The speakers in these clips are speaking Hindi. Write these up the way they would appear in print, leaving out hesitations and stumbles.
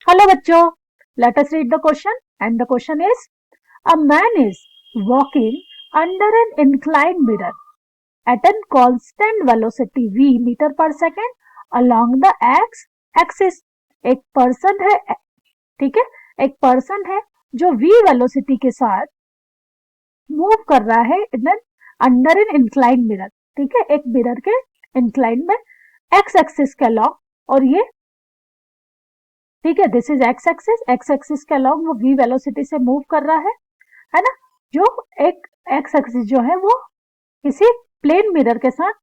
Hello बच्चों, let us read the question and the question is a man is walking under an inclined mirror at a constant velocity v meter per second along the x axis. एक पर्सन है, ठीक है, एक पर्सन है जो v वेलोसिटी के साथ मूव कर रहा है in under an inclined mirror, ठीक है, एक मिरर के इंक्लाइंड में एक्स एक्सिस के अलॉन्ग, और ये ठीक है, दिस इज एक्स एक्सिस के अलॉन्ग वो v वेलोसिटी से मूव कर रहा है ना, जो एक एक्स एक्सिस जो है वो किसी प्लेन मिरर के साथ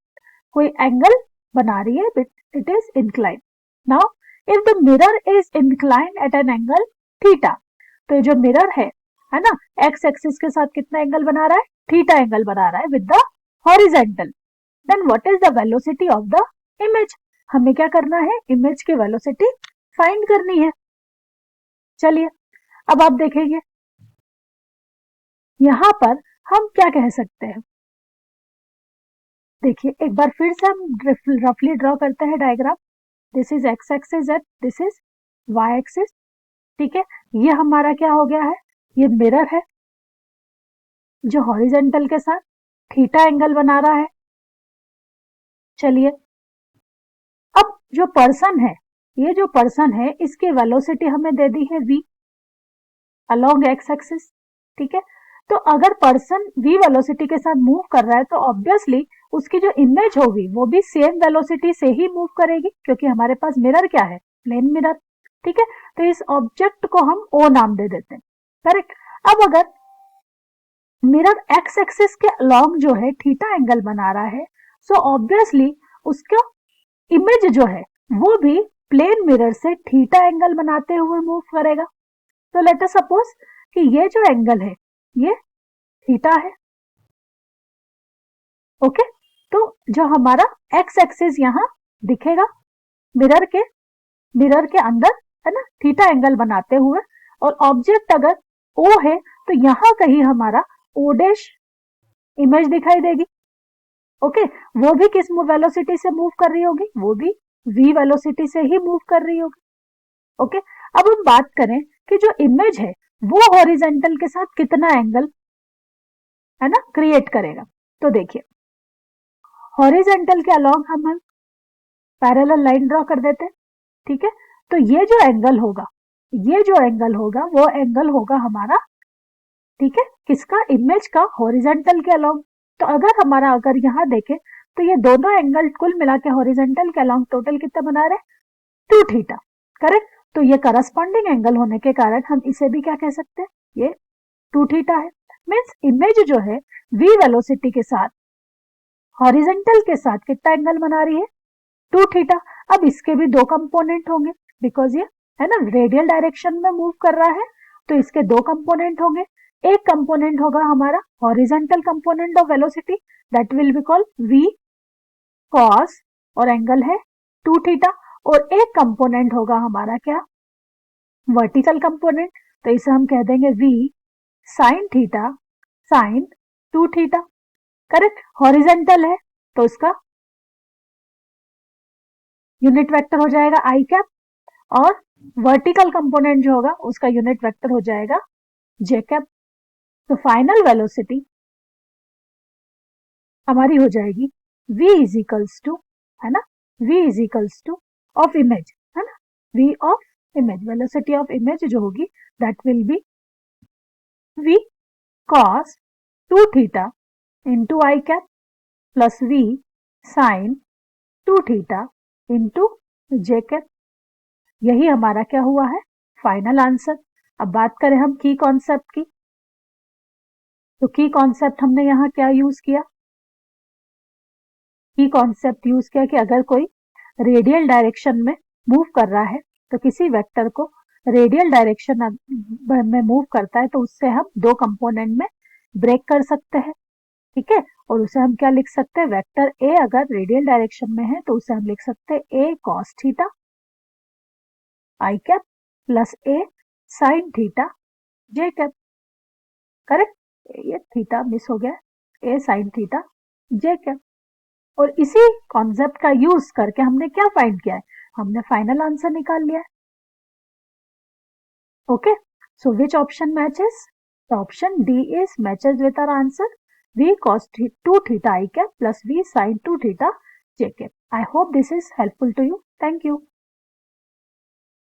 कोई एंगल बना रही है, it is inclined. Now if the mirror is inclined at an angle theta, तो ये जो मिरर है ना, एक्स एक्सिस के साथ कितना एंगल बना रहा है, थीटा एंगल बना रहा है with the horizontal, then what is the velocity of the image. हमें क्या करना है, इमेज की वेलोसिटी फाइंड करनी है. चलिए अब आप देखेंगे यहां पर हम क्या कह सकते हैं. देखिए एक बार फिर से हम रफली ड्रॉ करते हैं diagram. This is X axis and this is Y axis, ठीक है. ये हमारा क्या हो गया है, ये मिरर है जो हॉरिजेंटल के साथ थीटा एंगल बना रहा है. चलिए अब जो पर्सन है, ये जो पर्सन है इसकी वेलोसिटी हमें दे दी है v अलोंग एक्स एक्सिस, ठीक है. तो अगर पर्सन v वेलोसिटी के साथ मूव कर रहा है तो ऑब्वियसली उसकी जो इमेज होगी वो भी सेम वेलोसिटी से ही मूव करेगी, क्योंकि हमारे पास मिरर क्या है, प्लेन मिरर, ठीक है. तो इस ऑब्जेक्ट को हम ओ नाम दे देते हैं, करेक्ट. अब अगर मिरर एक्स एक्सिस के अलोंग जो है थीटा एंगल बना रहा है, सो ऑब्वियसली उसका इमेज जो है वो भी प्लेन मिरर से थीटा एंगल बनाते हुए मूव करेगा. तो लेट अस सपोज कि ये जो एंगल है ये थीटा है, ओके. तो जो हमारा एक्स एक्सिस यहां दिखेगा मिरर के अंदर, है ना, थीटा एंगल बनाते हुए, और ऑब्जेक्ट अगर ओ है तो यहां कहीं हमारा ओ डैश इमेज दिखाई देगी, ओके. वो भी किस वेलोसिटी से मूव कर रही होगी, वो भी v वेलोसिटी से ही मूव कर रही होगी, ओके. अब हम बात करें कि जो इमेज है वो हॉरिजेंटल के साथ कितना एंगल, है ना, क्रिएट करेगा. तो देखिए हॉरिजेंटल के अलोंग हम पैरेलल लाइन ड्रॉ कर देते हैं, ठीक है. तो ये जो एंगल होगा, ये जो एंगल होगा वो एंगल होगा हमारा, ठीक है, किसका, इमेज का, हॉरिजेंटल के अलोंग. तो अगर यहां देखें तो ये दोनों एंगल कुल मिला के हॉरिजेंटल के अलोंग टोटल कितना बना रहे, 2 थीटा, करेक्ट. तो ये करस्पॉन्डिंग एंगल होने के कारण हम इसे भी क्या कह सकते हैं, ये 2 थीटा है. मीन्स इमेज जो है v वेलोसिटी के साथ हॉरिजेंटल के साथ कितना एंगल बना रही है, 2 थीटा. अब इसके भी दो कंपोनेंट होंगे, बिकॉज ये है ना रेडियल डायरेक्शन में मूव कर रहा है, तो इसके दो कंपोनेंट होंगे. एक कंपोनेंट होगा हमारा horizontal component of velocity, that will be called v cos, और एंगल है 2 थीटा. और एक कंपोनेंट होगा हमारा क्या, वर्टिकल कंपोनेंट, तो इसे हम कह देंगे v sin theta, sin 2 theta, correct. Horizontal है तो इसका यूनिट वेक्टर हो जाएगा आई कैप, और वर्टिकल कंपोनेंट जो होगा उसका यूनिट वेक्टर हो जाएगा जे कैप. तो फाइनल वेलोसिटी हमारी हो जाएगी v इज इक्वल्स टू, है ना, v is equals two of image, है ना, v of image, velocity of image जो होगी that will be v cos 2 theta into I cap plus v sin 2 theta into J cap. यही हमारा क्या हुआ है, फाइनल आंसर. अब बात करें हम की कॉन्सेप्ट की, तो की कॉन्सेप्ट हमने यहाँ क्या यूज किया, की कॉन्सेप्ट यूज किया कि अगर कोई रेडियल डायरेक्शन में मूव कर रहा है तो किसी वेक्टर को रेडियल डायरेक्शन में मूव करता है तो उससे हम दो कंपोनेंट में ब्रेक कर सकते हैं, ठीक है. और उसे हम क्या लिख सकते हैं, वेक्टर ए अगर रेडियल डायरेक्शन में है तो उसे हम लिख सकते हैं ए कॉस थीटा आई कैप प्लस ए साइन थीटा जे कैप, करेक्ट. ये थीटा मिस हो गया, ए साइन थीटा जे कैप. और इसी कॉन्सेप्ट का यूज करके हमने क्या फाइंड किया है, हमने फाइनल आंसर निकाल लिया है. Okay, so which option matches? The option D is matches with our answer. V cos 2 theta I cap plus V sin 2 theta j cap. I hope this is helpful to you. Thank you.